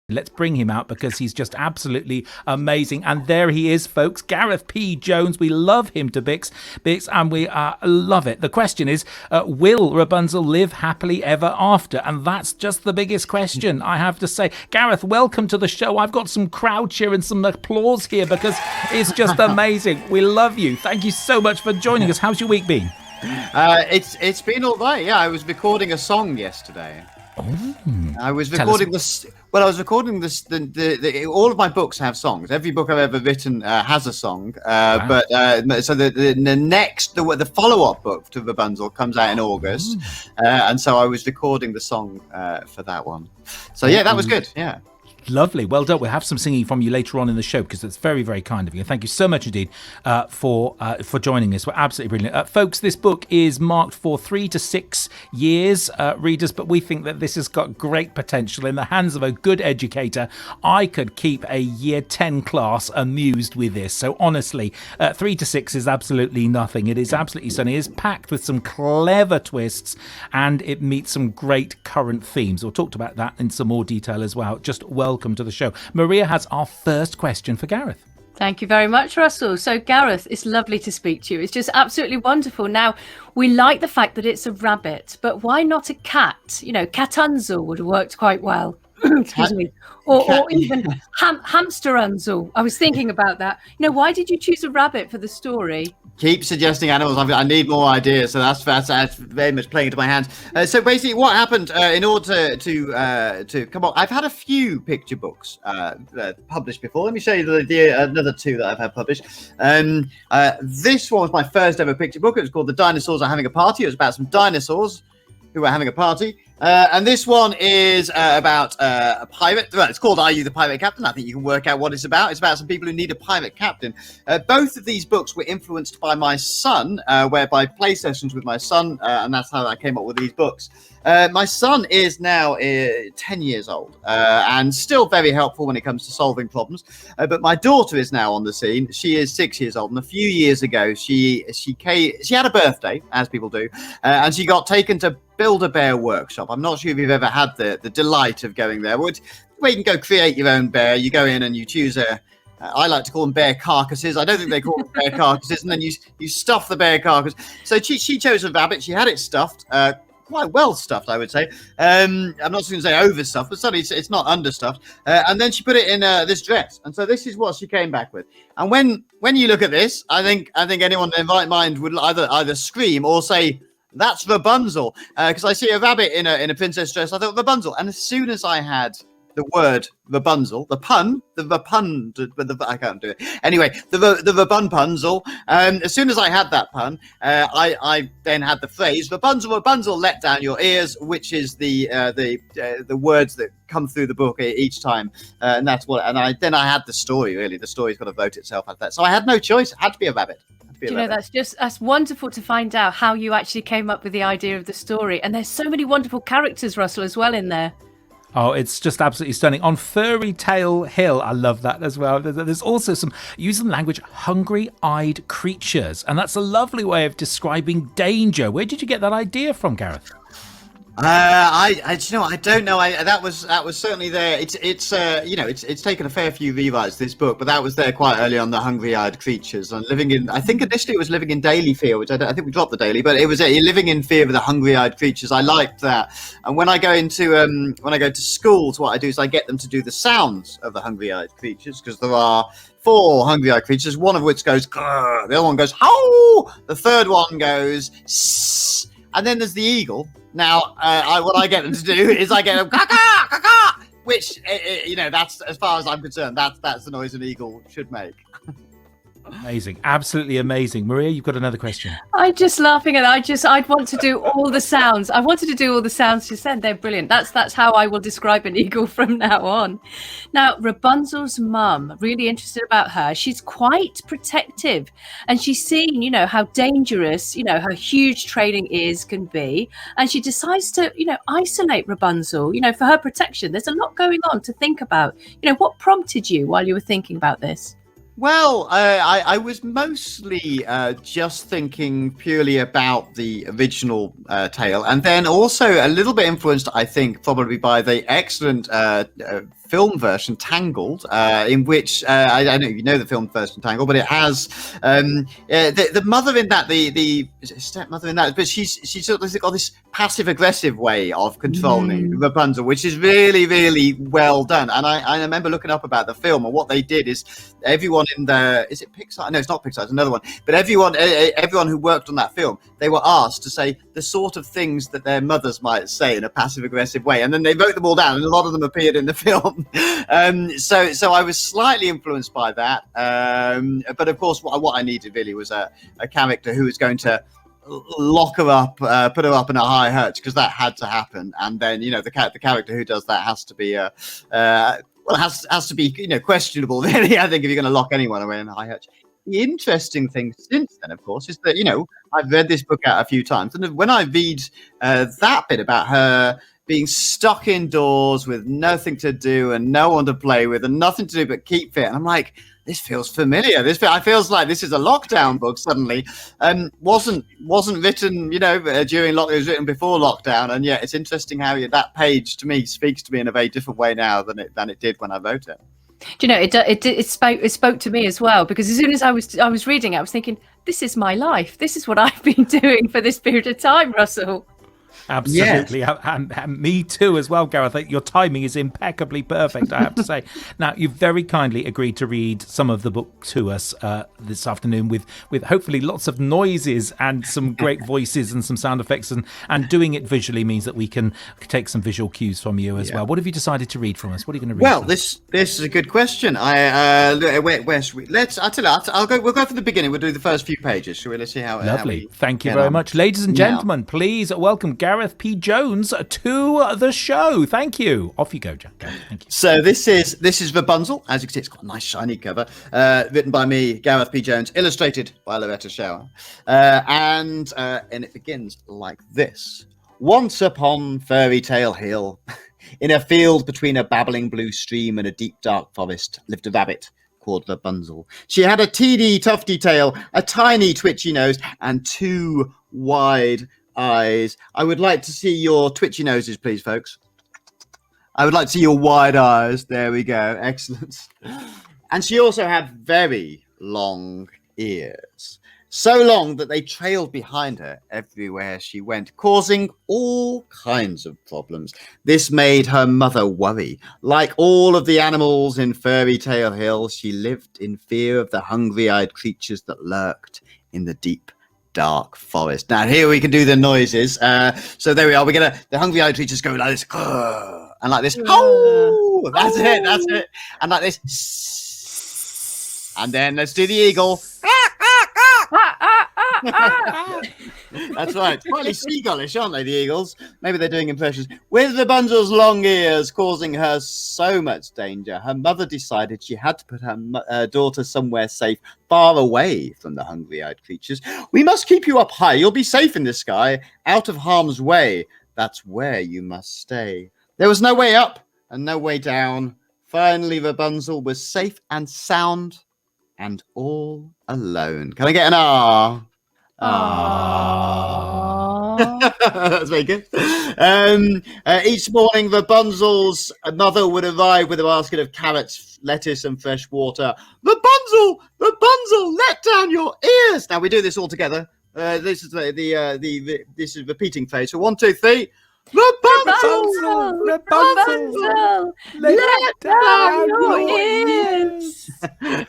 Let's bring him out because he's just absolutely amazing. And there he is, folks. Gareth P. Jones. We love him to bits, and we love it. The question is, will Rabunzel live happily ever after? And that's just the biggest question, I have to say. Gareth, welcome to the show. I've got some crowd cheer and some applause here because it's just amazing. We love you. Thank you so much for joining us. How's your week been? It's been all right. Yeah, I was recording a song yesterday. Oh, I was recording this. Well, I was recording this. All of my books have songs. Every book I've ever written has a song. Wow. But so the follow-up book to Rabunzel comes out in August, and so I was recording the song for that one. So yeah, that was good. Yeah. Lovely. Well done. We'll have some singing from you later on in the show because it's very, very kind of you. Thank you so much indeed for joining us. We're absolutely brilliant. Folks, this book is marked for 3 to 6 years, readers, but we think that this has got great potential in the hands of a good educator. I could keep a year 10 class amused with this. So honestly, 3 to 6 is absolutely nothing. It is absolutely stunning. It is packed with some clever twists and it meets some great current themes. We'll talk about that in some more detail as well. Just welcome to the show. Maria has our first question for Gareth. Thank you very much, Russell. So, Gareth, it's lovely to speak to you. It's just absolutely wonderful. Now, we like the fact that it's a rabbit, but why not a cat? You know, Catunzel would have worked quite well. Excuse me. Or even Hamsterunzel. I was thinking about that. You know, why did you choose a rabbit for the story? Keep suggesting animals. I need more ideas, so that's very much playing into my hands. So basically, what happened in order to come on? I've had a few picture books published before. Let me show you another two that I've had published. This one was my first ever picture book. It was called "The Dinosaurs Are Having a Party." It was about some dinosaurs who were having a party. And this one is about a pirate. Well, it's called "Are You the Pirate Captain?" I think you can work out what it's about. It's about some people who need a pirate captain. Both of these books were influenced by my son, whereby play sessions with my son, and that's how I came up with these books. My son is now 10 years old and still very helpful when it comes to solving problems. But my daughter is now on the scene. She is 6 years old, and a few years ago, she had a birthday, as people do, and she got taken to Build-A-Bear workshop. I'm not sure if you've ever had the delight of going there, where you can go create your own bear. You go in and you choose I like to call them bear carcasses. I don't think they call them bear carcasses. And then you stuff the bear carcass. So she chose a rabbit. She had it stuffed, quite well stuffed, I would say. I'm not going to say overstuffed, but certainly it's not understuffed. And then she put it in this dress. And so this is what she came back with. And when you look at this, I think anyone in the right mind would either scream or say, "That's Rabunzel," because I see a rabbit in a princess dress. I thought Rabunzel, and as soon as I had the word Rabunzel, I can't do it. Anyway, the Rabunzel. As soon as I had that pun, I then had the phrase Rabunzel, let down your ears, which is the words that come through the book each time, and that's what. And I had the story. Really, the story's got to vote itself at that. So I had no choice. It had to be a rabbit. Do you know, that's wonderful to find out how you actually came up with the idea of the story. And there's so many wonderful characters, Russell, as well in there. Oh, it's just absolutely stunning. On Furry Tail Hill, I love that as well. There's also some, using the language, hungry-eyed creatures. And that's a lovely way of describing danger. Where did you get that idea from, Gareth? I don't know. That was certainly there. It's taken a fair few rewrites, this book, but that was there quite early on. The hungry-eyed creatures and living in. I think initially it was living in daily fear, which I think we dropped the daily, but it was living in fear of the hungry-eyed creatures. I liked that. And when I go to schools, what I do is I get them to do the sounds of the hungry-eyed creatures, because there are 4 hungry-eyed creatures, one of which goes grrr, the other one goes howl, the third one goes sss, and then there's the eagle. Now, what I get them to do is I get them caca, caca, which, that's, as far as I'm concerned, that's the noise an eagle should make. Amazing. Absolutely amazing. Maria, you've got another question. I'm just laughing at it. I'd want to do all the sounds. I wanted to do all the sounds you said. They're brilliant. That's how I will describe an eagle from now on. Now, Rabunzel's mum, really interested about her. She's quite protective, and she's seen, how dangerous, her huge training ears can be. And she decides to, isolate Rabunzel, for her protection. There's a lot going on to think about. What prompted you while you were thinking about this? Well, I was mostly just thinking purely about the original tale, and then also a little bit influenced, I think, probably by the excellent film version, Tangled, in which I don't know if you know the film version, Tangled, but it has the mother in that, the stepmother in that, but she's sort of got this passive aggressive way of controlling Rapunzel, which is really, really well done. And I remember looking up about the film, and what they did is everyone in the, is it Pixar? No, it's not Pixar, it's another one. But everyone who worked on that film, they were asked to say the sort of things that their mothers might say in a passive aggressive way, and then they wrote them all down, and a lot of them appeared in the film. So I was slightly influenced by that. But of course, what I needed really was a character who was going to lock her up, put her up in a high hutch, because that had to happen. And then, you know, the character who does that has to be has to be, questionable, really, I think, if you're going to lock anyone away in a high hutch. The interesting thing since then, of course, is that, I've read this book out a few times, and when I read that bit about her being stuck indoors with nothing to do and no one to play with and nothing to do but keep fit, and I'm like, this feels familiar. I feels like this is a lockdown book suddenly. Wasn't written, during lockdown. It was written before lockdown, and yet it's interesting how that page to me speaks to me in a very different way now than it did when I wrote it. Do you know, it spoke to me as well, because as soon as I was reading it, I was thinking, this is my life. This is what I've been doing for this period of time, Russell. Absolutely. Yes. And me too as well, Gareth. Your timing is impeccably perfect, I have to say. Now, you've very kindly agreed to read some of the book to us this afternoon with hopefully lots of noises and some great voices and some sound effects, and doing it visually means that we can take some visual cues from you as well. What have you decided to read from us? What are you going to read? Well, this is a good question. Where should we? I'll tell you, we'll go from the beginning. We'll do the first few pages. Shall we? Let's see how. Lovely. Thank you very much. Ladies and gentlemen, please welcome Gareth P. Jones to the show. Thank you. Off you go, Jack. Thank you. So this is Rabunzel. As you can see, it's got a nice shiny cover. Written by me, Gareth P. Jones, illustrated by Loretta Shower. And it begins like this. Once upon Fairy Tale Hill, in a field between a babbling blue stream and a deep dark forest, lived a rabbit called Rabunzel. She had a teeny tufty tail, a tiny twitchy nose, and 2 wide eyes. I would like to see your twitchy noses, please, folks. I would like to see your wide eyes. There we go. Excellent. And she also had very long ears. So long that they trailed behind her everywhere she went, causing all kinds of problems. This made her mother worry. Like all of the animals in Fairy Tale Hill, she lived in fear of the hungry-eyed creatures that lurked in the deep dark forest. Now here we can do the noises. So there we are. The hungry-eyed creatures go like this, and like this. Oh, that's it. And like this. And then let's do the eagle. That's right. Slightly seagullish, aren't they, the eagles? Maybe they're doing impressions. With Rabunzel's long ears causing her so much danger, her mother decided she had to put her daughter somewhere safe, far away from the hungry-eyed creatures. We must keep you up high. You'll be safe in the sky, out of harm's way. That's where you must stay. There was no way up and no way down. Finally, Rabunzel was safe and sound and all alone. Can I get an ah? That's very good. Each morning, Rabunzel's mother would arrive with a basket of carrots, lettuce, and fresh water. Rabunzel, let down your ears. Now we do this all together. This is this is repeating phase. So 1, 2, 3. Rapunzel, let down your ears.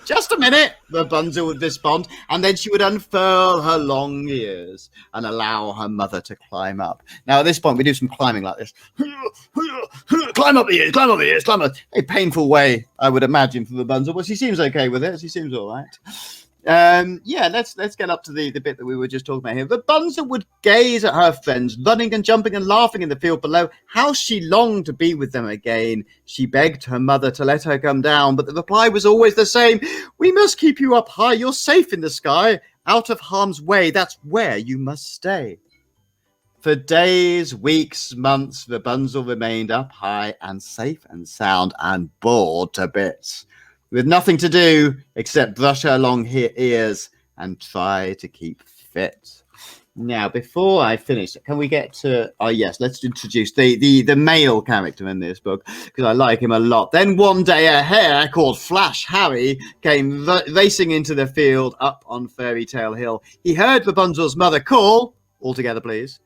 Just a minute, Rapunzel would respond, and then she would unfurl her long ears and allow her mother to climb up. Now, at this point, we do some climbing like this. Climb up the ears, climb up. A painful way, I would imagine, for Rapunzel, but she seems okay with it. She seems all right. Let's get up to the bit that we were just talking about here. Rapunzel would gaze at her friends, running and jumping and laughing in the field below. How she longed to be with them again. She begged her mother to let her come down, but the reply was always the same. We must keep you up high. You're safe in the sky, out of harm's way. That's where you must stay. For days, weeks, months, Rapunzel remained up high and safe and sound and bored to bits, with nothing to do except brush her long ears and try to keep fit. Now, before I finish, can we get to? Oh yes, let's introduce the male character in this book because I like him a lot. Then one day, a hare called Flash Harry came racing into the field up on Fairy Tale Hill. He heard Rabunzel's mother call. All together, please.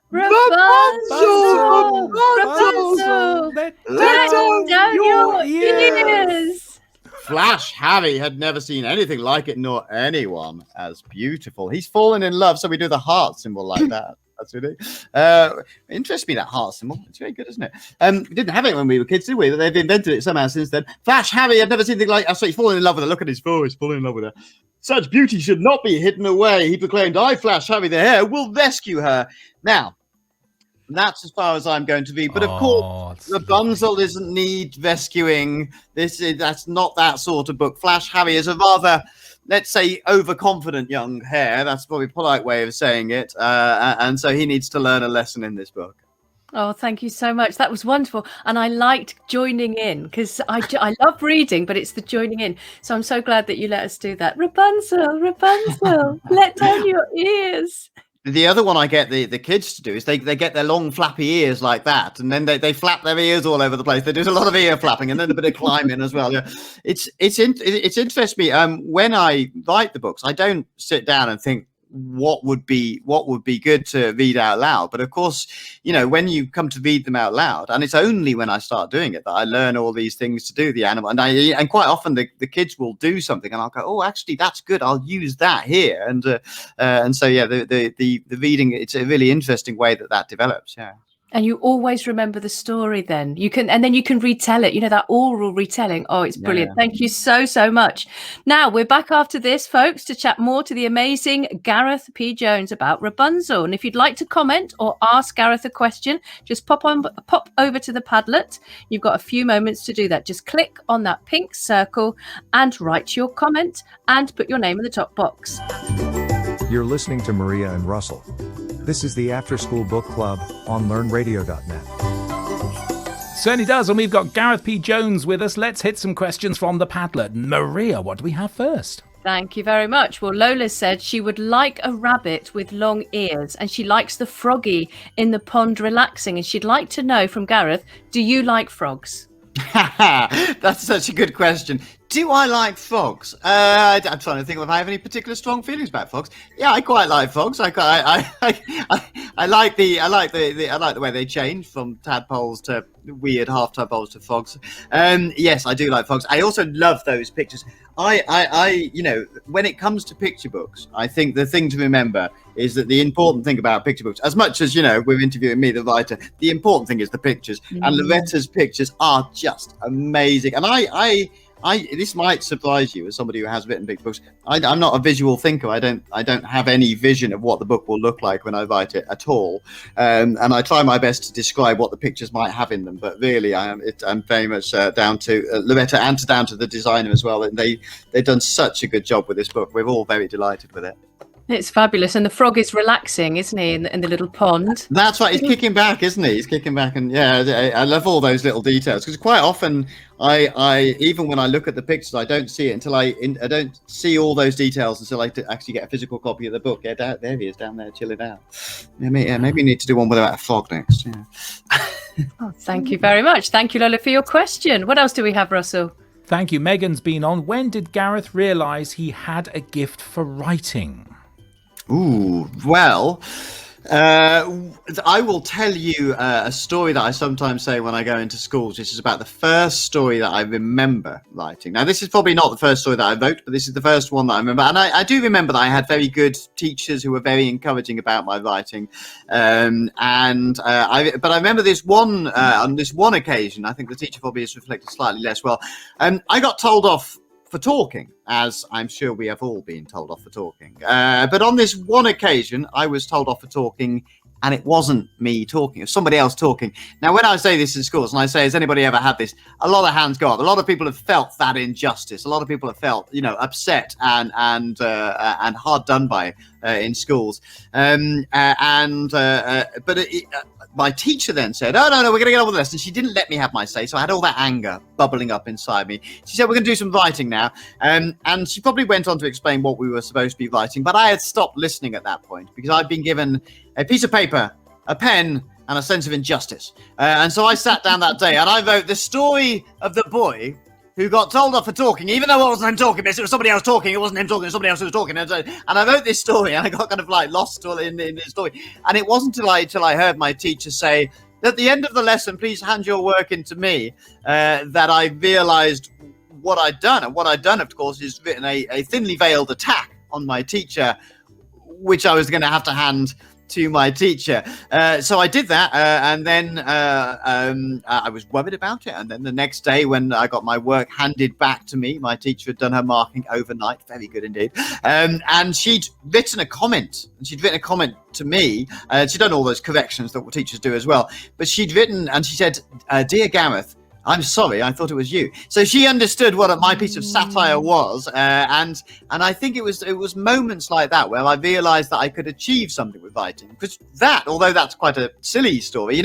Rapunzel! Rapunzel! Let down your ears! Flash Harry had never seen anything like it, nor anyone as beautiful. He's fallen in love, so we do the heart symbol like that. That's really interests me, that heart symbol. It's very good, isn't it? We didn't have it when we were kids, did we? They've invented it somehow since then. Flash Harry had never seen anything like. So he's fallen in love with her. Look at his face. He's fallen in love with her. Such beauty should not be hidden away. He proclaimed, "I, Flash Harry the hare, will rescue her." Now, that's as far as I'm going to be. But of course, Bunzel doesn't need rescuing. That's not that sort of book. Flash Harry is a rather, let's say, overconfident young hare. That's probably a polite way of saying it. And so he needs to learn a lesson in this book. Oh, thank you so much. That was wonderful. And I liked joining in because I love reading, but it's the joining in. So I'm so glad that you let us do that. Rapunzel, Rapunzel, let down your ears. The other one I get the kids to do is they get their long flappy ears like that, and then they flap their ears all over the place. They do a lot of ear flapping and then a bit of climbing as well. Yeah, it's interests me. When I write the books, I don't sit down and think what would be good to read out loud. But of course, you know, when you come to read them out loud, and it's only when I start doing it that I learn all these things to do the animal. And quite often the kids will do something, and I'll go, "Oh, actually, that's good. I'll use that here." And so yeah, the reading, it's a really interesting way that develops. Yeah. And you always remember the story then. You can retell it, that oral retelling. Oh, it's brilliant. Yeah. Thank you so, so much. Now, we're back after this, folks, to chat more to the amazing Gareth P. Jones about Rabunzel. And if you'd like to comment or ask Gareth a question, just pop over to the Padlet. You've got a few moments to do that. Just click on that pink circle and write your comment and put your name in the top box. You're listening to Maria and Russell. This is the After School Book Club on LearnRadio.net. Certainly does, and we've got Gareth P. Jones with us. Let's hit some questions from the Padlet. Maria, what do we have first? Thank you very much. Well, Lola said she would like a rabbit with long ears, and she likes the froggy in the pond relaxing, and she'd like to know from Gareth, do you like frogs? That's such a good question. Do I like frogs? I'm trying to think if I have any particular strong feelings about frogs. Yeah, I quite like frogs. I like the way they change from tadpoles to weird half tadpoles to frogs. Yes, I do like frogs. I also love those pictures. When it comes to picture books, I think the thing to remember is that the important thing about picture books, as much as we're interviewing me, the writer, the important thing is the pictures. Mm-hmm. And Loretta's pictures are just amazing. And this might surprise you as somebody who has written big books. I'm not a visual thinker. I don't have any vision of what the book will look like when I write it at all. And I try my best to describe what the pictures might have in them. But really, I'm very much down to Loretta and down to the designer as well. And they've done such a good job with this book. We're all very delighted with it. It's fabulous. And the frog is relaxing, isn't he, in the little pond? That's right. He's kicking back, isn't he? He's kicking back. And yeah, I love all those little details because quite often I even when I look at the pictures, I don't see it until I don't see all those details until I actually get a physical copy of the book. Yeah, there he is down there chilling out. Maybe we need to do one without a frog next. Yeah. Oh, thank you very much. Thank you, Lola, for your question. What else do we have, Russell? Thank you. Megan's been on. When did Gareth realise he had a gift for writing? Ooh, well, I will tell you a story that I sometimes say when I go into schools. This is about the first story that I remember writing. Now, this is probably not the first story that I wrote, but this is the first one that I remember. And I do remember that I had very good teachers who were very encouraging about my writing. But I remember this one on this one occasion. I think the teacher probably has reflected slightly less well. I got told off for talking, as I'm sure we have all been told off for talking. But on this one occasion, I was told off for talking, and it wasn't me talking, it was somebody else talking. Now, when I say this in schools, and I say, has anybody ever had this? A lot of hands go up. A lot of people have felt that injustice. A lot of people have felt, upset and hard done by in schools. But my teacher then said, "Oh, no, we're going to get on with the lesson." She didn't let me have my say, so I had all that anger bubbling up inside me. She said, "We're going to do some writing now." And she probably went on to explain what we were supposed to be writing, but I had stopped listening at that point because I'd been given a piece of paper, a pen, and a sense of injustice. And so I sat down that day and I wrote the story of the boy who got told off for talking, even though it wasn't him talking, it was somebody else talking. It wasn't him talking, it was somebody else who was talking. And I wrote this story, and I got kind of like lost in this story. And it wasn't until I heard my teacher say, "At the end of the lesson, please hand your work in to me," that I realized what I'd done. And what I'd done, of course, is written a thinly veiled attack on my teacher, which I was going to have to hand to my teacher. So I did that, and then I was worried about it. And then the next day when I got my work handed back to me, my teacher had done her marking overnight. Very good indeed. And she'd written a comment. And she'd written a comment to me. She'd done all those corrections that teachers do as well. But she'd written, and she said, "Dear Gareth, I'm sorry, I thought it was you." So she understood what my piece of satire was, and I think it was moments like that where I realised that I could achieve something with writing. Because although that's quite a silly story,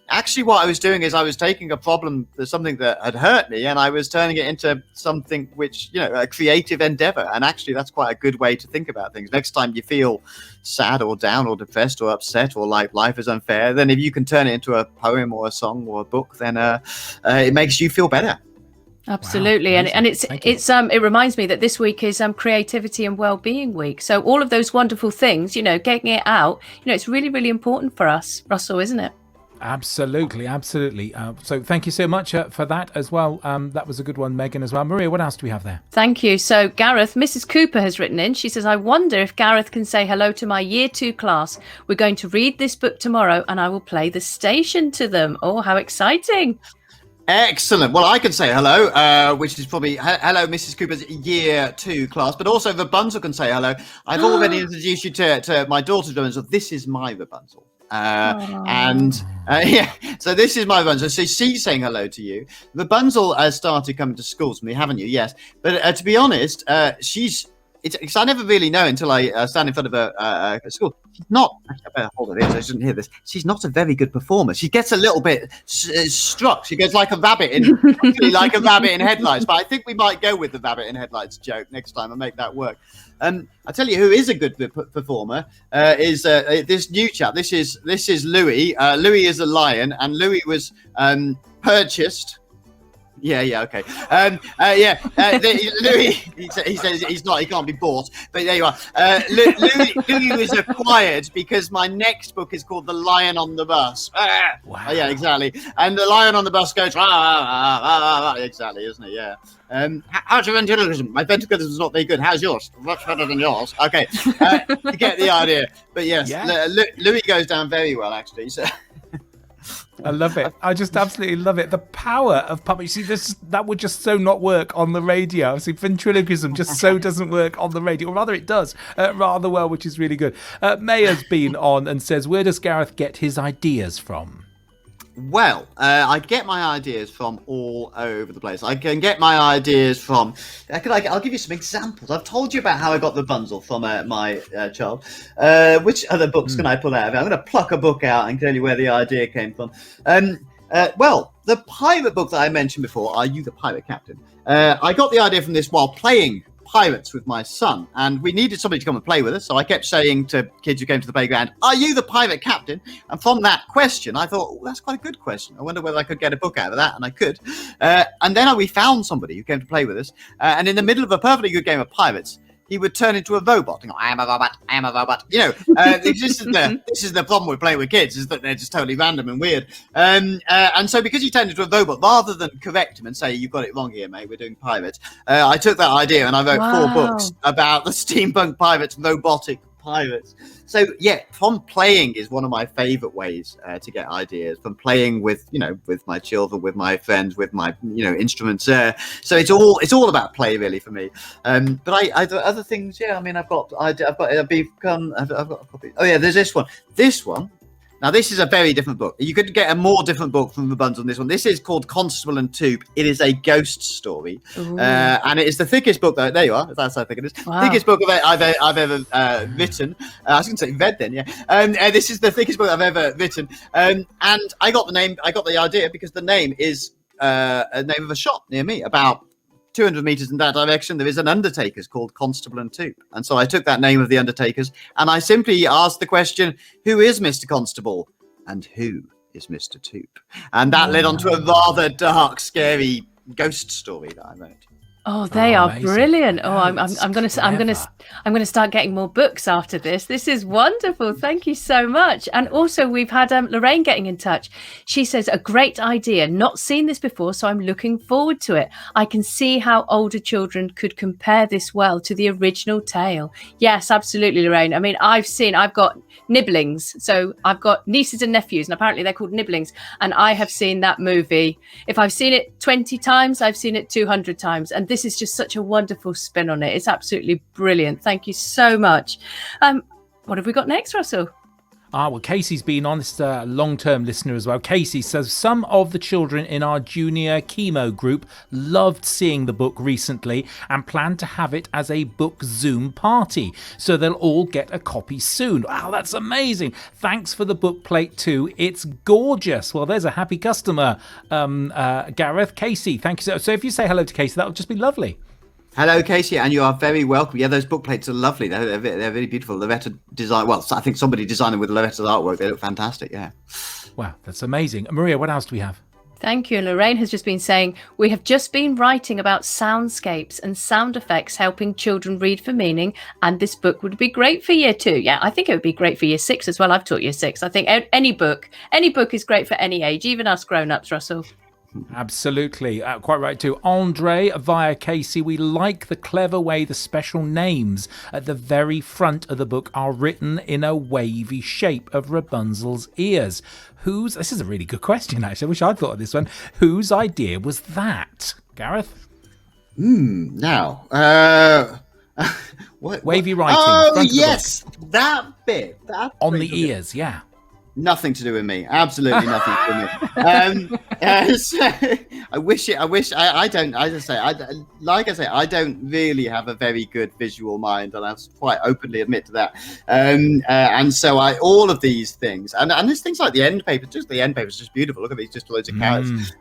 actually what I was doing is I was taking a problem, something that had hurt me, and I was turning it into something which, a creative endeavour. And actually that's quite a good way to think about things. Next time you feel sad or down or depressed or upset or like life is unfair, then if you can turn it into a poem or a song or a book, then it makes you feel better. Absolutely. Wow, and it reminds me that this week is creativity and well-being week. So all of those wonderful things, getting it out, it's really, really important for us, Russell, isn't it? Absolutely. So thank you so much for that as well. That was a good one, Megan, as well. Maria, what else do we have there? Thank you. So Gareth, Mrs. Cooper has written in. She says, "I wonder if Gareth can say hello to my year 2 class. We're going to read this book tomorrow and I will play the station to them." Oh, how exciting. Excellent. Well, I can say hello, which is probably hello, Mrs. Cooper's year 2 class, but also Rabunzel can say hello. I've already introduced you to my daughter's Rabunzel. This is my Rabunzel. So this is my Bunzel. So she's saying hello to you. The Bunzel has started coming to schools with me, haven't you? Yes, but to be honest, it's I never really know until I stand in front of a school. She's not. I better hold it in so she doesn't hear this. She's not a very good performer. She gets a little bit struck. She goes like a rabbit in headlights. But I think we might go with the rabbit in headlights joke next time and make that work. I tell you who is a good performer is this new chap. This is Louis. Louis is a lion, and Louis was purchased. Yeah, okay. Louis, he says he can't be bought, but there you are. Louis was acquired because my next book is called The Lion on the Bus. Wow. Yeah, exactly. And the lion on the bus goes, exactly, isn't it? Yeah. How's your ventriloquism? My ventriloquism is not very good. How's yours? Much better than yours. Okay, you get the idea. But yes, yeah. Louis goes down very well, actually. So. I love it. I just absolutely love it. The power of puppet. See, that would just so not work on the radio. See, ventriloquism just so doesn't work on the radio. Or rather, it does rather well, which is really good. Maya's been on and says, where does Gareth get his ideas from? Well, I get my ideas from all over the place. I can get my ideas from... I'll give you some examples. I've told you about how I got the Bunzel from my child. Which other books can I pull out of it? I'm going to pluck a book out and tell you where the idea came from. Well, the pirate book that I mentioned before, Are You the Pirate Captain? I got the idea from this while playing pirates with my son, and we needed somebody to come and play with us, so I kept saying to kids who came to the playground, "Are you the pirate captain?" And from that question I thought, that's quite a good question. I wonder whether I could get a book out of that, and I could. And then we found somebody who came to play with us, and in the middle of a perfectly good game of pirates, he would turn into a robot and go, "I am a robot, I am a robot." This is the problem with playing with kids, is that they're just totally random and weird. And so because he turned into a robot, rather than correct him and say, "You've got it wrong here, mate, we're doing pirates," I took that idea and I wrote 4 books about the steampunk pirates, robotic pirates. So yeah, from playing is one of my favorite ways to get ideas, from playing with with my children, with my friends, with my instruments. So it's all about play really for me. But I do other things. Yeah, I mean I've got a copy. Oh yeah, there's this one. Now, this is a very different book. You could get a more different book from Rabunzel than this one. This is called Constable and Toop. It is a ghost story. And it is the thickest book, there you are, that's how thick it is. Wow. Thickest book I've ever written. I was going to say read then, yeah. This is the thickest book I've ever written. And I got the idea because the name is a name of a shop near me, about 200 meters in that direction. There is an undertaker's called Constable and Toop. And so I took that name of the undertaker's and I simply asked the question, who is Mr. Constable and who is Mr. Toop? And that led on to a rather dark, scary ghost story that I wrote. Oh, they are amazing. brilliant. Oh, That's I'm going clever. to start getting more books after this. This is wonderful. Thank you so much. And also we've had Lorraine getting in touch. She says, a great idea. Not seen this before, so I'm looking forward to it. I can see how older children could compare this well to the original tale. Yes, absolutely, Lorraine. I mean, I've got nibblings. So I've got nieces and nephews, and apparently they're called nibblings. And I have seen that movie. If I've seen it 20 times, I've seen it 200 times. And this is just such a wonderful spin on it. It's absolutely brilliant. Thank you so much. What have we got next, Russell? Well, Casey's been on, this long-term listener as well. Casey says, some of the children in our junior chemo group loved seeing the book recently and plan to have it as a book Zoom party. So they'll all get a copy soon. Wow, that's amazing. Thanks for the book plate too. It's gorgeous. Well, there's a happy customer, Gareth. Casey, thank you. So if you say hello to Casey, that would just be lovely. Hello, Casey, and you are very welcome. Yeah, those book plates are lovely. They're really beautiful. Loretta design. Well, I think somebody designed them with Loretta's artwork. They look fantastic. Yeah. Wow, that's amazing. Maria, what else do we have? Thank you. Lorraine has just been saying, we have just been writing about soundscapes and sound effects helping children read for meaning, and this book would be great for year 2. Yeah, I think it would be great for year 6 as well. I've taught year 6. I think any book is great for any age, even us grown-ups, Russell. Absolutely. Quite right too. Andre via Casey, we like the clever way the special names at the very front of the book are written in a wavy shape of Rabunzel's ears. This is a really good question, actually. I wish I'd thought of this one. Whose idea was that? Gareth? Now, what? Wavy writing. Oh, front of the yes, that bit. on the ears, yeah. Nothing to do with me. Absolutely nothing to do with me. So, I don't. I don't really have a very good visual mind, and I quite openly admit to that. And so all of these things, and there's things like the Endpapers. Just the Endpapers, just beautiful. Look at these, just loads of carrots.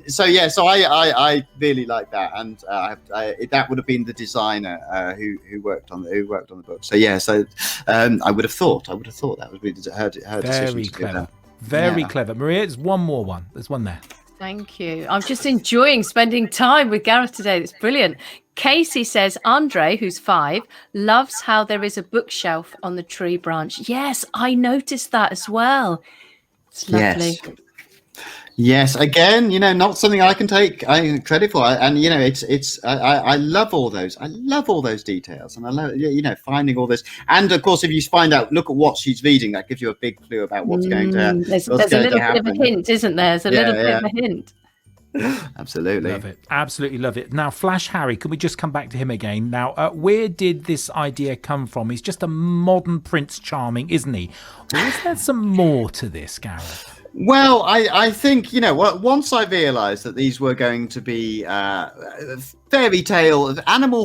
So I really like that, and that would have been the designer who worked on the book. So yeah, I would have thought that would be her decision. Very clever. Very clever. Maria, there's one more one. There's one there. Thank you. I'm just enjoying spending time with Gareth today. It's brilliant. Casey says, Andre, who's 5, loves how there is a bookshelf on the tree branch. Yes, I noticed that as well. It's lovely. Yes, again, not something I can take credit for, and I love all those. I love all those details, and I love finding all this. And of course, if you find out, look at what she's reading, that gives you a big clue about what's going to happen. There's a little bit of a hint, isn't there? There's a little bit of a hint. Absolutely. Love it. Absolutely love it. Now, Flash Harry, can we just come back to him again? Now, where did this idea come from? He's just a modern Prince Charming, isn't he? Or is there some more to this, Gareth? Well, I think, once I realised that these were going to be animal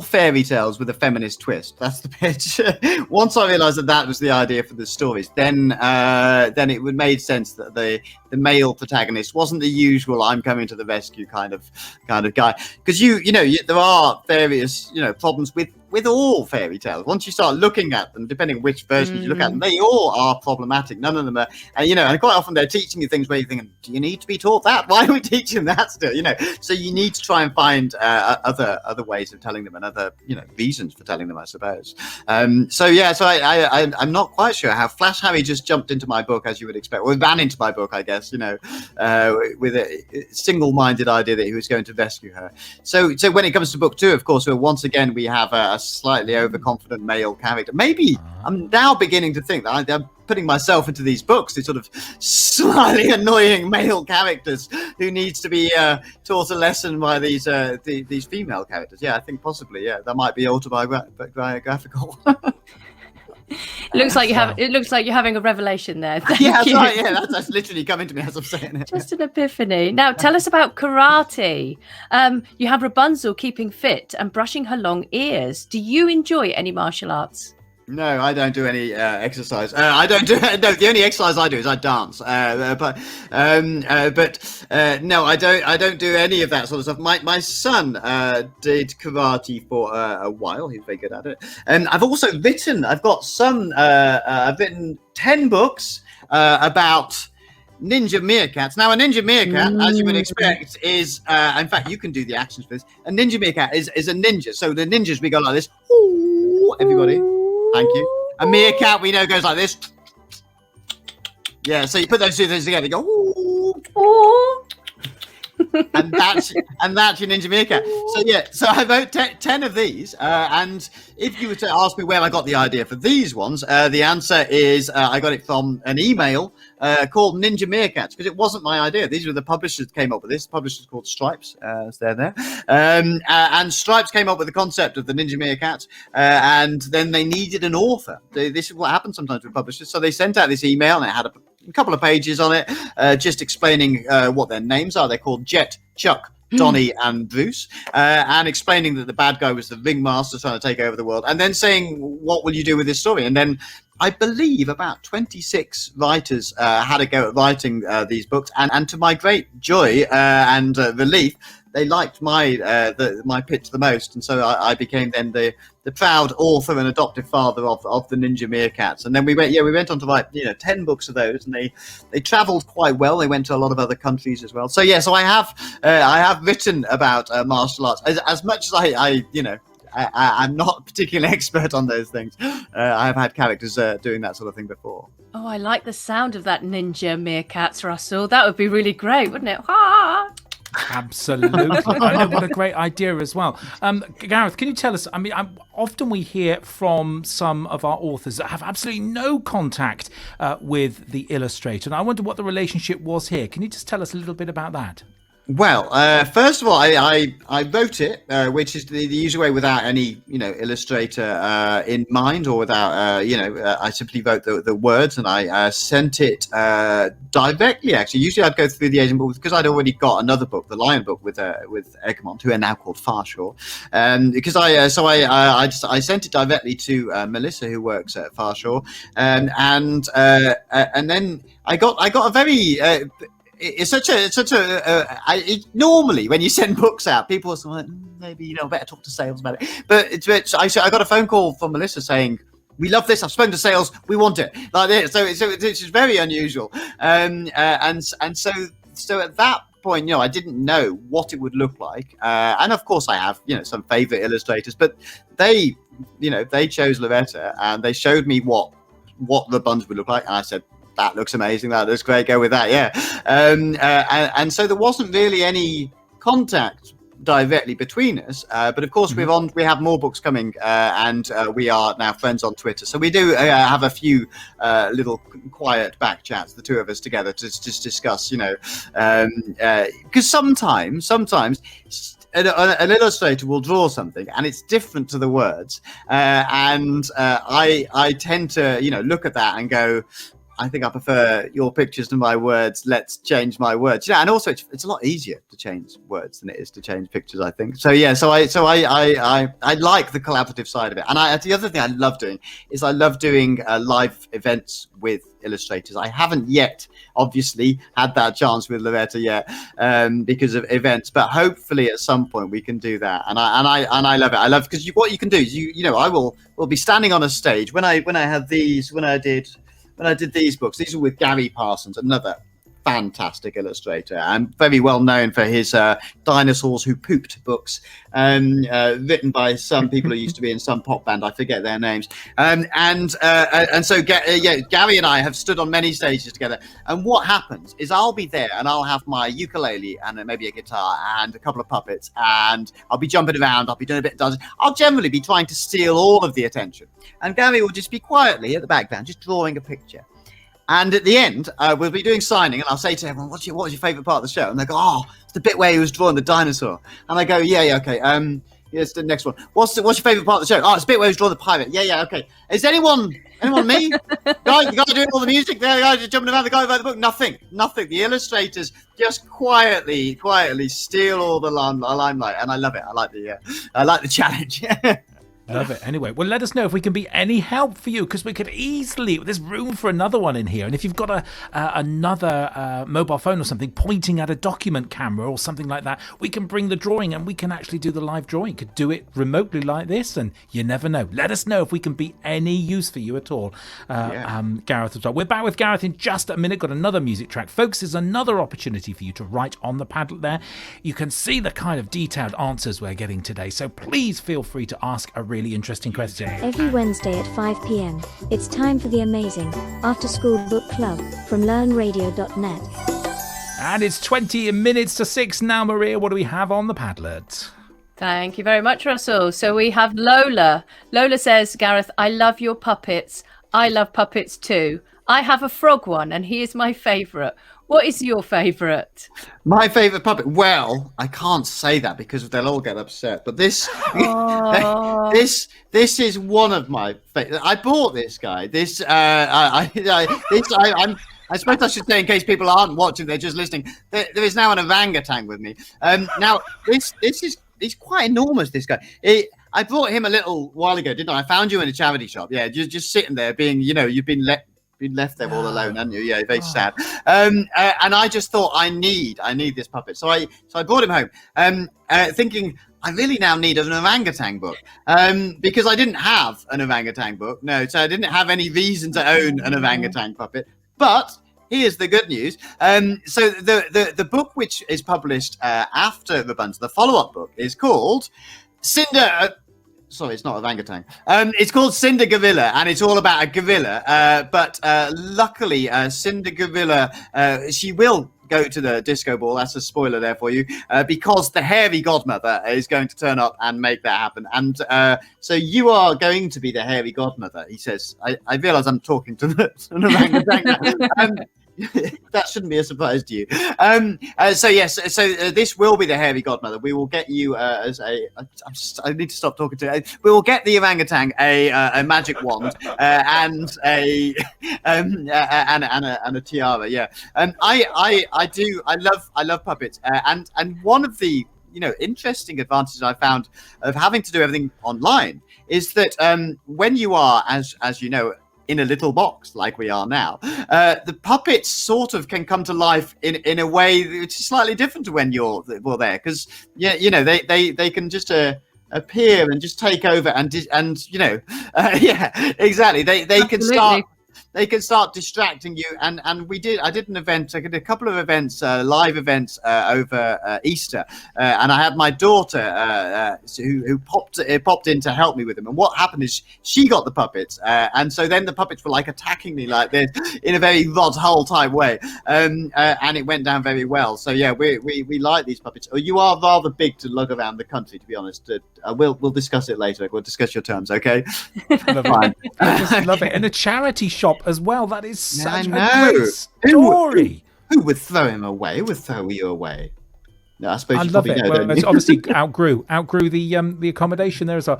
fairy tales with a feminist twist. That's the pitch. Once I realised that was the idea for the stories, then it would made sense that the male protagonist wasn't the usual "I'm coming to the rescue" kind of guy, because there are various problems with all fairy tales. Once you start looking at them, depending on which version you look at them, they all are problematic. None of them are, and quite often they're teaching you things where you think, do you need to be taught that? Why are we teaching that still? So you need to try and find other ways of telling them and other reasons for telling them, I suppose. So I'm not quite sure how Flash Harry just jumped into my book, as you would expect, or ran into my book, I guess, with a single-minded idea that he was going to rescue her. So when it comes to book 2, of course, once again we have a slightly overconfident male character. Maybe I'm now beginning to think that I'm putting myself into these books, these sort of slightly annoying male characters who needs to be taught a lesson by these female characters. Yeah, I think possibly, that might be autobiographical. It looks like you're having a revelation there. Thank Yeah, that's you. right. Yeah, that's literally coming to me as I'm saying it. Just an epiphany. Now, tell us about karate. You have Rabunzel keeping fit and brushing her long ears. Do you enjoy any martial arts? No, I don't do any exercise. I don't do. No, the only exercise I do is I dance. But no, I don't. I don't do any of that sort of stuff. My son did karate for a while. He's very good at it. And I've also written. I've got some. I've written 10 books about ninja meerkats. Now, a ninja meerkat, as you would expect, is in fact you can do the actions for this. A ninja meerkat is a ninja. So the ninjas, we go like this. Ooh, everybody. Thank you. A meerkat, we know, goes like this. Yeah, so you put those two things together, you go, ooh. and that's your ninja meerkat. So yeah, so I wrote 10 of these, and if you were to ask me where I got the idea for these ones, the answer is I got it from an email called Ninja Meerkats, because it wasn't my idea. These were the publishers that came up with this. The publishers called Stripes, as they're there, and Stripes came up with the concept of the Ninja Meerkats, and then they needed an author. This is what happens sometimes with publishers. So they sent out this email, and it had a couple of pages on it, just explaining what their names are. They're called Jet, Chuck, Donnie and Bruce, and explaining that the bad guy was the ringmaster trying to take over the world, and then saying, what will you do with this story? And then I believe about 26 writers had a go at writing these books, and to my great joy and relief, they liked my pitch the most, and so I became then the proud author and adoptive father of the Ninja Meerkats. And then we went on to write 10 books of those, and they travelled quite well. They went to a lot of other countries as well. So yeah, so I have written about martial arts as much as I'm not particularly expert on those things. I have had characters doing that sort of thing before. Oh, I like the sound of that Ninja Meerkats, Russell. That would be really great, wouldn't it? Ha! Absolutely. I know, what a great idea as well. Gareth, can you tell us, often we hear from some of our authors that have absolutely no contact with the illustrator, and I wonder what the relationship was here. Can you just tell us a little bit about that? Well, first of all, I wrote it, which is the usual way, without any illustrator in mind, or without I simply wrote the words, and I sent it directly. Actually, usually I'd go through the agent, but because I'd already got another book, the Lion book with Egmont, who are now called Farshawe, because I sent it directly to Melissa, who works at Farshawe, and then I got a very It's normally when you send books out, people are like, maybe better talk to sales about it. But I got a phone call from Melissa saying, we love this. I've spoken to sales. We want it like this. So it's very unusual. And so at that point, I didn't know what it would look like. And of course, I have some favorite illustrators, but they chose Loretta, and they showed me what the buns would look like, and I said, that looks amazing. That looks great. Go with that. Yeah. And so there wasn't really any contact directly between us. But of course, we have more books coming, and we are now friends on Twitter. So we do have a few little quiet back chats, the two of us together, to just discuss, because sometimes an illustrator will draw something and it's different to the words. And I tend to, look at that and go, I think I prefer your pictures to my words. Let's change my words. And also it's a lot easier to change words than it is to change pictures, I think. So yeah, so I like the collaborative side of it. And the other thing I love doing is live events with illustrators. I haven't yet, obviously, had that chance with Loretta yet, because of events. But hopefully, at some point, we can do that. And I love it. I love, because what you can do is we'll be standing on a stage. When I did these books, these were with Gary Parsons, another fantastic illustrator, and very well known for his Dinosaurs Who Pooped books, written by some people who used to be in some pop band. I forget their names. And so Gary and I have stood on many stages together. And what happens is I'll be there and I'll have my ukulele and maybe a guitar and a couple of puppets, and I'll be jumping around. I'll be doing a bit of dancing. I'll generally be trying to steal all of the attention. And Gary will just be quietly at the background, just drawing a picture. And at the end, we'll be doing signing, and I'll say to everyone, what was your favourite part of the show? And they go, oh, it's the bit where he was drawing the dinosaur. And I go, yeah, okay. Here's the next one. What's your favourite part of the show? Oh, it's the bit where we draw the pirate. Yeah, okay. Is anyone me? The guy doing all the music, the guy just jumping around, the guy about the book? Nothing. The illustrators just quietly steal all the limelight, and I love it. I like the challenge. Love it. Anyway, well, let us know if we can be any help for you, because we could easily, there's room for another one in here. And if you've got another mobile phone or something pointing at a document camera or something like that, we can bring the drawing and we can actually do the live drawing. Could do it remotely like this, and you never know. Let us know if we can be any use for you at all. Gareth as well. We're back with Gareth in just a minute. Got another music track. Folks, there's another opportunity for you to write on the Padlet there. You can see the kind of detailed answers we're getting today. So please feel free to ask a really interesting question. Every Wednesday at 5 p.m, it's time for the amazing After School Book Club from learnradio.net. And it's 20 minutes to 6 now, Maria. What do we have on the Padlet? Thank you very much, Russell. So we have Lola. Lola says, Gareth, I love your puppets. I love puppets too. I have a frog one and he is my favourite. What is your favourite? My favourite puppet? Well, I can't say that because they'll all get upset. But this is one of my favourite. I bought this guy. I'm suppose I should say, in case people aren't watching, they're just listening. There is now an orangutan with me. Now he's quite enormous. This guy. I bought him a little while ago, didn't I? I found you in a charity shop. Yeah, just sitting there, being you've been left there all alone, haven't you? Yeah, very sad. And I just thought I need this puppet, so I brought him home, thinking I really now need an orangutan book, because I didn't have an orangutan book. No, so I didn't have any reason to own an orangutan puppet. But here's the good news. So the book which is published after Rabunzel, the follow-up book, is called Cinder. Sorry, it's not a orangutan. It's called Cinder Gorilla, and it's all about a gorilla. But luckily, Cinder Gorilla, she will go to the disco ball. That's a spoiler there for you, because the hairy godmother is going to turn up and make that happen. And so you are going to be the hairy godmother, he says. I realise I'm talking to an orangutan. That shouldn't be a surprise to you. So this will be the hairy godmother. We will get you as a. I need to stop talking to you. We will get the orangutan a magic wand and a tiara. Yeah. I love puppets. And one of the interesting advantages I found of having to do everything online is that when you are, as you know, in a little box like we are now, the puppets sort of can come to life in a way which is slightly different to when you're there, because they can just appear and just take over and exactly they can start distracting you, and I did an event. I did a couple of events, live events over Easter, and I had my daughter who popped in to help me with them. And what happened is she got the puppets, and so then the puppets were like attacking me like this in a very Rod Hull type way, and it went down very well. So yeah, we like these puppets. You are rather big to lug around the country, to be honest. We'll discuss it later. We'll discuss your terms, okay? Fine. I just love it. And a charity shop as well. That is such a know. great story. Who would throw him away? Who would throw you away? No, I suppose I you love probably it. know, Well, don't it's you? obviously outgrew the accommodation there as well.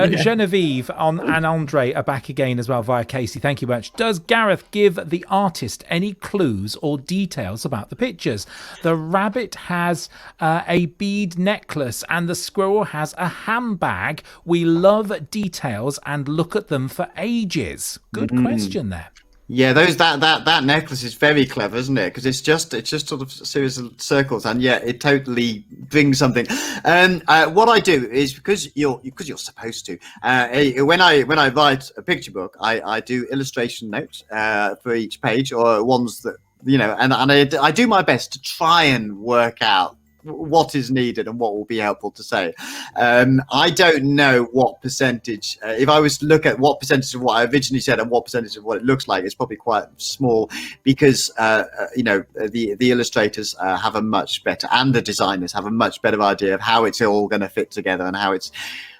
Genevieve and Andre are back again as well via Casey. Thank you very much. Does Gareth give the artist any clues or details about the pictures? The rabbit has a bead necklace and the squirrel has a handbag. We love details and look at them for ages. Good question there. Yeah, that necklace is very clever, isn't it? Because it's just sort of a series of circles, and yeah, it totally brings something. And what I do is because you're supposed to. When I write a picture book, I do illustration notes for each page, or ones that and I do my best to try and work out what is needed and what will be helpful to say. I don't know what percentage, if I was to look at what percentage of what I originally said and what percentage of what it looks like, it's probably quite small, because the illustrators have a much better, and the designers have a much better idea of how it's all going to fit together and how it's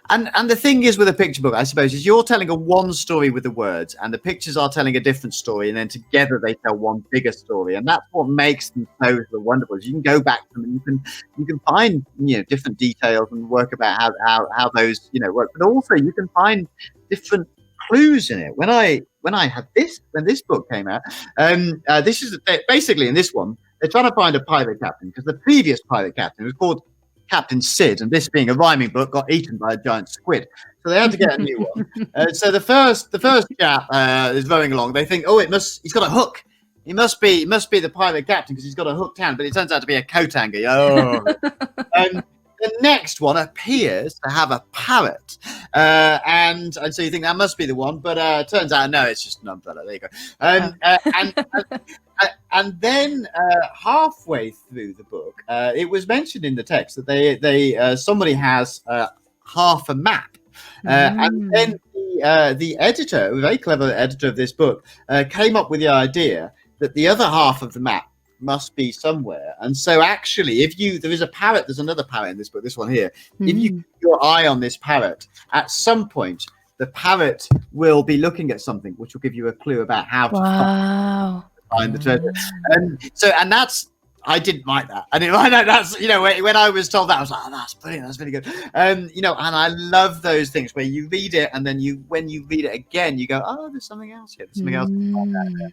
And the thing is with a picture book, I suppose, is you're telling one story with the words, and the pictures are telling a different story, and then together they tell one bigger story, and that's what makes them so wonderful. Is you can go back to them and you can find different details and work about how those work, but also you can find different clues in it. When this book came out, this is basically in this one they're trying to find a pirate captain because the previous pirate captain was called Captain Sid, and this being a rhyming book, got eaten by a giant squid. So they had to get a new one. So the first chap is rowing along. They think, he's got a hook. He must be the pirate captain because he's got a hooked hand, but it turns out to be a coat hanger. The next one appears to have a parrot, and so you think that must be the one, but it turns out no, it's just an umbrella. There you go. And then halfway through the book, it was mentioned in the text that they somebody has half a map, and then the editor, a very clever editor of this book, came up with the idea that the other half of the map must be somewhere. And so actually, there is a parrot, there's another parrot in this book, this one here. If you keep your eye on this parrot, at some point the parrot will be looking at something which will give you a clue about how to find the treasure. And that's, I didn't like that. I didn't like that. That's, when I was told that, I was like, that's brilliant, that's really good. And I love those things where you read it and then when you read it again, you go, oh, there's something else here, there's something else to find out there.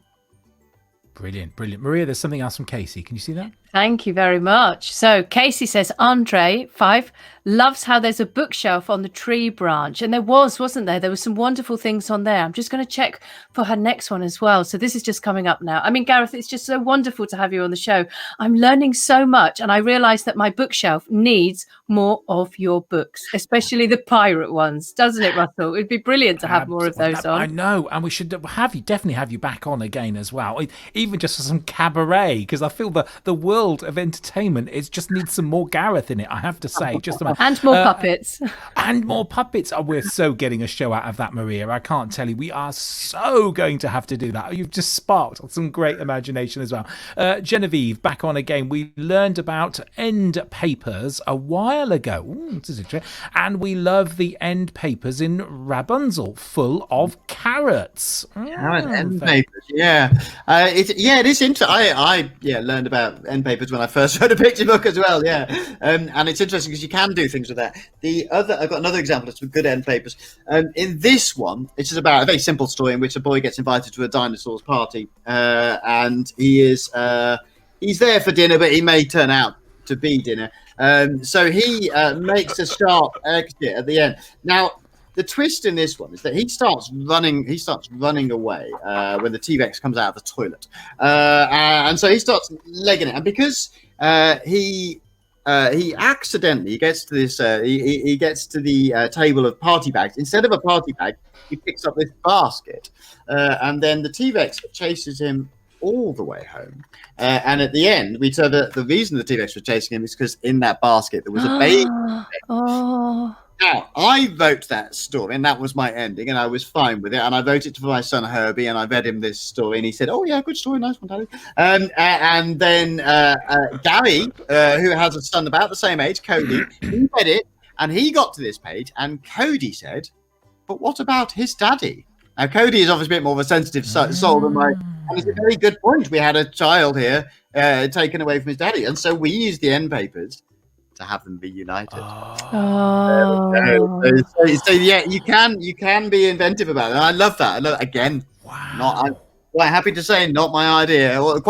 Brilliant. Maria, there's something else from Casey. Can you see that? Thank you very much. So Casey says, Andre, 5, loves how there's a bookshelf on the tree branch. And there wasn't there? There were some wonderful things on there. I'm just going to check for her next one as well. So this is just coming up now. I mean, Gareth, it's just so wonderful to have you on the show. I'm learning so much. And I realize that my bookshelf needs more of your books, especially the pirate ones. Doesn't it, Russell? It'd be brilliant to have more of those on. I know. And we should definitely have you back on again as well. Even just for some cabaret, because I feel the world of entertainment just needs some more Gareth in it, I have to say. And more puppets. And more puppets. We're so getting a show out of that, Maria. I can't tell you. We are so going to have to do that. You've just sparked some great imagination as well. Genevieve, back on again. We learned about Endpapers a while ago. Ooh, this is interesting. And we love the Endpapers in Rabunzel, full of carrots. Endpapers, yeah. It is interesting. I learned about Endpapers when I first read a picture book as well, yeah. And it's interesting because you can do things with that. I've got another example of some good Endpapers. In this one, it's just about a very simple story in which a boy gets invited to a dinosaurs party, and he's there for dinner, but he may turn out to be dinner. So he makes a sharp exit at the end. Now, the twist in this one is that he starts running away when the T-Rex comes out of the toilet, and so he starts legging it. And because he accidentally gets to this, he gets to the table of party bags. Instead of a party bag, he picks up this basket, and then the T-Rex chases him all the way home. And at the end, we saw that the reason the T-Rex was chasing him is because in that basket there was a baby. Now, I wrote that story, and that was my ending, and I was fine with it. And I wrote it for my son Herbie, and I read him this story, and he said, "Oh yeah, good story, nice one, Daddy." And then Gary, who has a son about the same age, Cody, he read it, and he got to this page, and Cody said, "But what about his daddy?" Now, Cody is obviously a bit more of a sensitive soul than mine, and it's a very good point. We had a child here taken away from his daddy, and so we used the Endpapers to have them reunited. So yeah, you can be inventive about it. And I love that. Again, I'm quite happy to say not my idea. Well,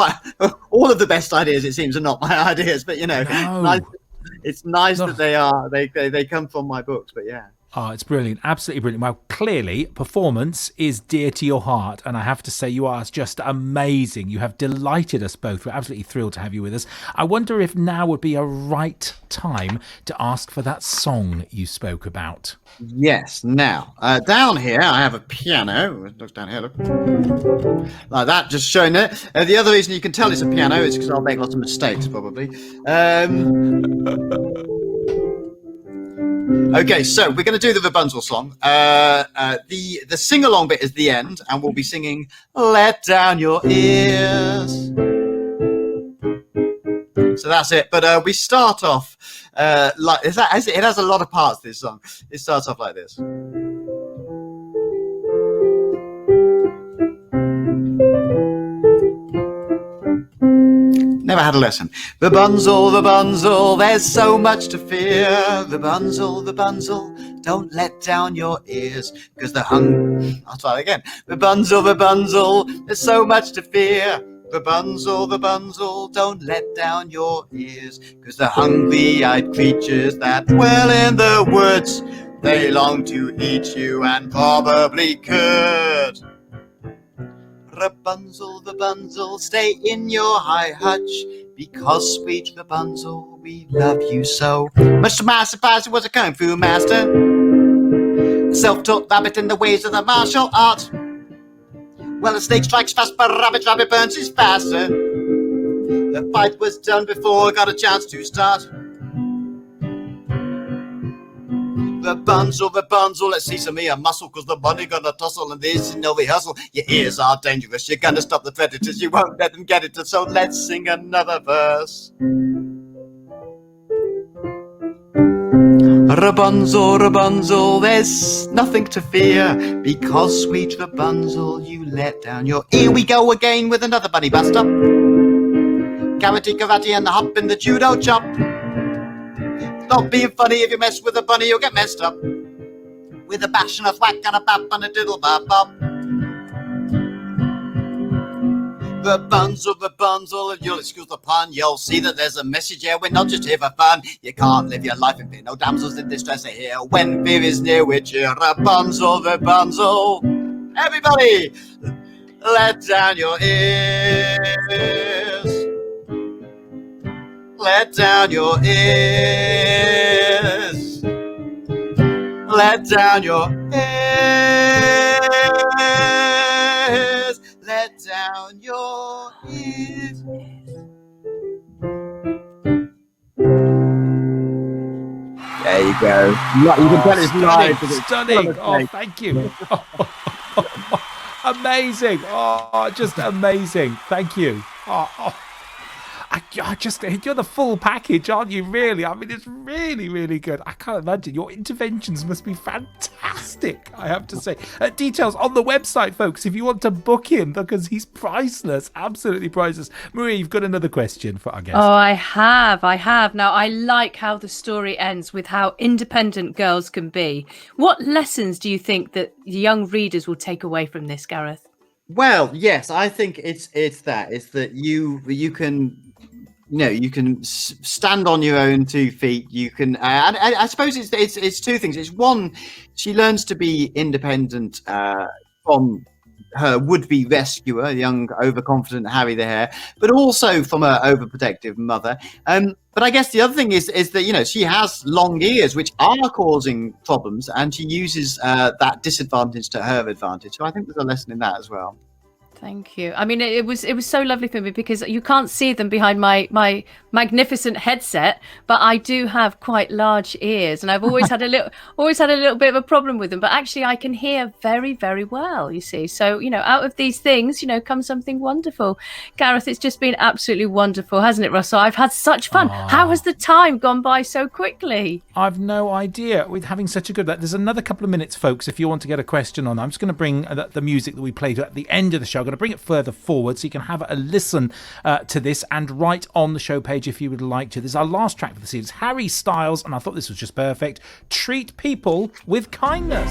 all of the best ideas, it seems, are not my ideas. But it's nice that they come from my books. But yeah. Oh, it's brilliant. Absolutely brilliant. Well, clearly, performance is dear to your heart. And I have to say, you are just amazing. You have delighted us both. We're absolutely thrilled to have you with us. I wonder if now would be a right time to ask for that song you spoke about. Yes. Now, down here, I have a piano. Look down here, look. Like that, just showing it. The other reason you can tell it's a piano is because I'll make lots of mistakes, probably. Okay, so we're going to do the Bunzel song. The sing-along bit is the end, and we'll be singing "Let Down Your Ears." So that's it. But we start off like it has a lot of parts. This song. It starts off like this. Never had a lesson. Rabunzel, there's so much to fear. Rabunzel, don't let down your ears, because I'll try it again. Rabunzel, there's so much to fear. Rabunzel, don't let down your ears, because the hungry-eyed creatures that dwell in the woods, they long to eat you and probably could. Rabunzel, stay in your high hutch, because sweet Rabunzel, we love you so. Much to my surprise, he was a kung fu master, a self-taught rabbit in the ways of the martial art. Well, a snake strikes fast, but a rabbit burns his faster. The fight was done before I got a chance to start. Rabunzel, let's see some of your muscle, cause the bunny gonna tussle, and this is no rehearsal. Your ears are dangerous, you're gonna stop the predators, you won't let them get it, so let's sing another verse. Rabunzel, there's nothing to fear, because sweet Rabunzel, you let down your... Here we go again with another bunny buster. Karate and the hop in the judo chop. Not being funny, if you mess with a bunny, you'll get messed up. With a bash and a thwack and a bap and a diddle bap bop. Rabunzel, if you'll excuse the pun, you'll see that there's a message here. We're not just here for fun. You can't live your life in fear. No damsels in distress are here. When fear is near, we cheer. Rabunzel. Everybody, let down your ears. Let down your ears. Let down your ears. Let down your ears. There you go. You can tell it's live. Stunning. Oh, thank you. Amazing. Oh, just amazing. Thank you. You're the full package, aren't you, really? I mean, it's really, really good. I can't imagine. Your interventions must be fantastic, I have to say. Details on the website, folks, if you want to book him, because he's priceless, absolutely priceless. Maria, you've got another question for our guest. Oh, I have. Now, I like how the story ends with how independent girls can be. What lessons do you think that young readers will take away from this, Gareth? Well, yes, I think it's that you can... you can stand on your own 2 feet. You can, and I suppose it's 2 things. It's one, she learns to be independent from her would-be rescuer, young, overconfident Harry the Hare, but also from her overprotective mother. But I guess the other thing is that she has long ears, which are causing problems, and she uses that disadvantage to her advantage. So I think there's a lesson in that as well. Thank you. I mean, it was so lovely for me because you can't see them behind my magnificent headset, but I do have quite large ears, and I've always had a little bit of a problem with them. But actually, I can hear very, very well. You see, so out of these things, comes something wonderful. Gareth, it's just been absolutely wonderful, hasn't it, Russell? I've had such fun. How has the time gone by so quickly? I've no idea. With having such a good... There's another couple of minutes, folks, if you want to get a question on. I'm just going to bring the music that we played at the end of the show. I'm going to bring it further forward so you can have a listen to this and write on the show page if you would like to. This is our last track for the series, Harry Styles, and I thought this was just perfect. Treat people with kindness.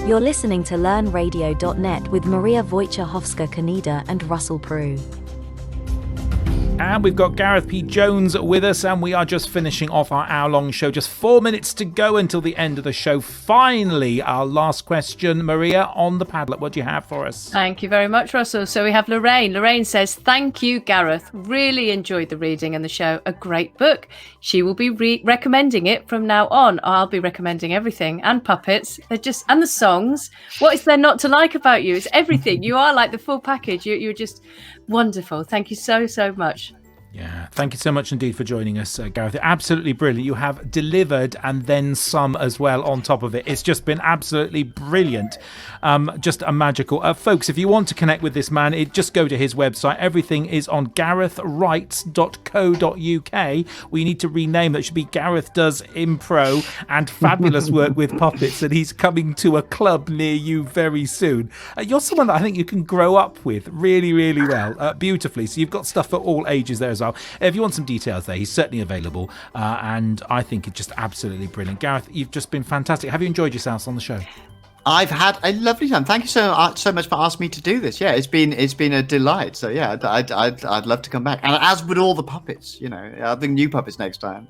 You're listening to LearnRadio.net with Maria Wojciechowska-Kaneda and Russell Prue. And we've got Gareth P. Jones with us, and we are just finishing off our hour-long show. Just 4 minutes to go until the end of the show. Finally, our last question. Maria, on the Padlet, what do you have for us? Thank you very much, Russell. So we have Lorraine. Lorraine says, thank you, Gareth. Really enjoyed the reading and the show. A great book. She will be recommending it from now on. I'll be recommending everything. And puppets. And the songs. What is there not to like about you? It's everything. You are like the full package. You're just wonderful. Thank you so, so much. Yeah, thank you so much indeed for joining us, Gareth. Absolutely brilliant. You have delivered and then some as well on top of it. It's just been absolutely brilliant. Just a magical. Folks, if you want to connect with this man, just go to his website. Everything is on garethwrites.co.uk. We need to rename that. It should be Gareth Does Impro and fabulous work with puppets, and he's coming to a club near you very soon. You're someone that I think you can grow up with really, really well, beautifully. So you've got stuff for all ages there as well. If you want some details there, he's certainly available, and I think it's just absolutely brilliant. Gareth, you've just been fantastic. Have you enjoyed yourselves on the show? I've had a lovely time. Thank you so much for asking me to do this. Yeah, it's been a delight. So yeah, I'd love to come back, and as would all the puppets. I'll bring new puppets next time.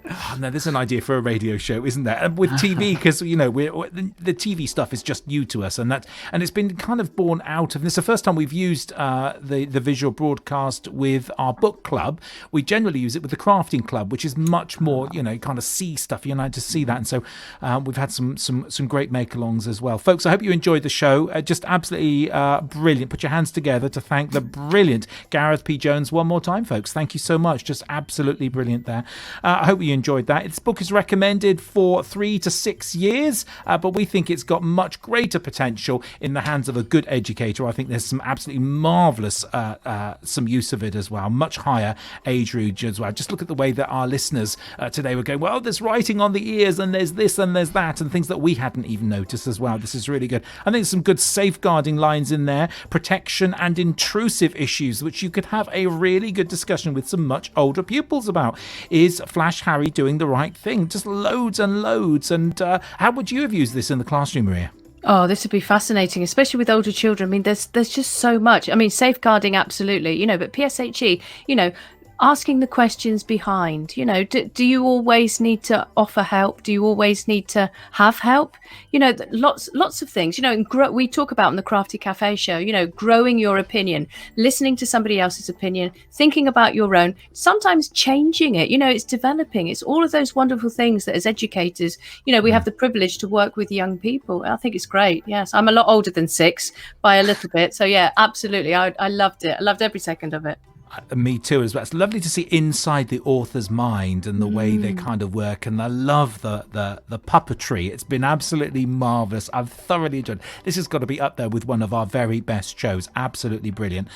Oh, no, there's an idea for a radio show, isn't there? And with TV, because the TV stuff is just new to us, and it's been kind of born out of. This is the first time we've used the visual broadcast with our book club. We generally use it with the crafting club, which is much more kind of see stuff. You're allowed to see that, and so we've had some great make-alongs as well, folks. I hope you enjoyed the show. Just absolutely brilliant. Put your hands together to thank the brilliant Gareth P. Jones one more time, folks. Thank you so much. Just absolutely brilliant there. I hope you enjoyed that. This book is recommended for 3 to 6 years, but we think it's got much greater potential in the hands of a good educator. I think there's some absolutely marvellous some use of it as well, much higher age range as well. Just look at the way that our listeners today were going, well, there's writing on the ears and there's this and there's that, and things that we hadn't even noticed as well. This is really good. I think there's some good safeguarding lines in there, protection and intrusive issues, which you could have a really good discussion with some much older pupils about. Is Flash Harry doing the right thing? Just loads and loads. And how would you have used this in the classroom, Maria? Oh, this would be fascinating, especially with older children. I mean, there's just so much. I mean, safeguarding, absolutely, but PSHE, asking the questions behind, do you always need to offer help? Do you always need to have help? Lots of things, and we talk about in the Crafty Cafe show, growing your opinion, listening to somebody else's opinion, thinking about your own, sometimes changing it, it's developing. It's all of those wonderful things that as educators, we have the privilege to work with young people. I think it's great. Yes, I'm a lot older than 6 by a little bit. So yeah, absolutely. I loved it. I loved every second of it. Me too as well. It's lovely to see inside the author's mind and the way they kind of work, and I love the puppetry. It's been absolutely marvellous. I've thoroughly enjoyed it. This has got to be up there with one of our very best shows. Absolutely brilliant.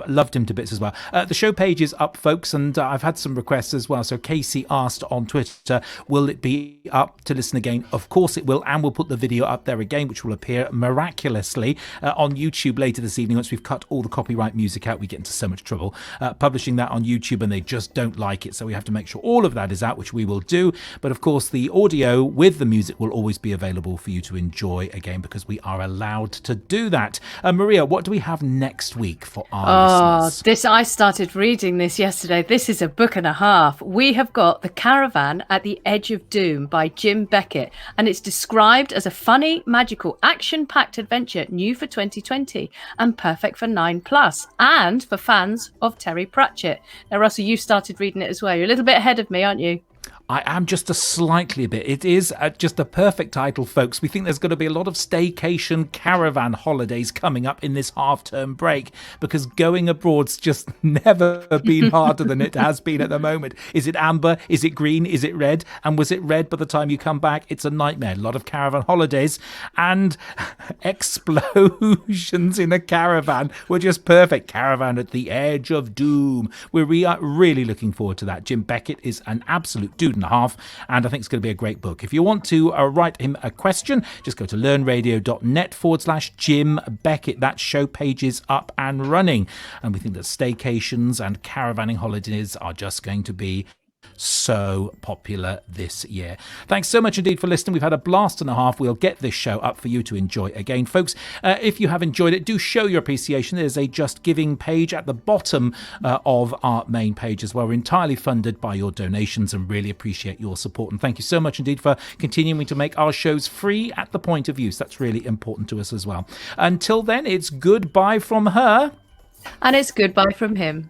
Loved him to bits as well. The show page is up, folks, and I've had some requests as well. So Casey asked on Twitter, will it be up to listen again? Of course it will, and we'll put the video up there again, which will appear miraculously on YouTube later this evening. Once we've cut all the copyright music out, we get into so much trouble publishing that on YouTube, and they just don't like it, so we have to make sure all of that is out, which we will do. But of course the audio with the music will always be available for you to enjoy again, because we are allowed to do that. Maria, what do we have next week for our listeners? I started reading this yesterday. This is a book and a half. We have got The Caravan at the Edge of Doom by Jim Beckett, and it's described as a funny, magical, action-packed adventure new for 2020 and perfect for 9+ and for fans of Terry Pratchett. Now, Russell, you started reading it as well. You're a little bit ahead of me, aren't you? I am just a slightly bit. It is just a perfect title, folks. We think there's going to be a lot of staycation caravan holidays coming up in this half-term break, because going abroad's just never been harder than it has been at the moment. Is it amber? Is it green? Is it red? And was it red by the time you come back? It's a nightmare. A lot of caravan holidays and explosions in a caravan were just perfect. Caravan at the Edge of Doom. We are really looking forward to that. Jim Beckett is an absolute dude and a half, and I think it's going to be a great book. If you want to write him a question, just go to learnradio.net/Jim Beckett. That show page is up and running, and we think that staycations and caravanning holidays are just going to be so popular this year. Thanks so much indeed for listening. We've had a blast and a half. We'll get this show up for you to enjoy again, folks. If you have enjoyed it, do show your appreciation. There's a Just Giving page at the bottom of our main page as well. We're entirely funded by your donations and really appreciate your support. And thank you so much indeed for continuing to make our shows free at the point of use. That's really important to us as well. Until then, it's goodbye from her. And it's goodbye from him.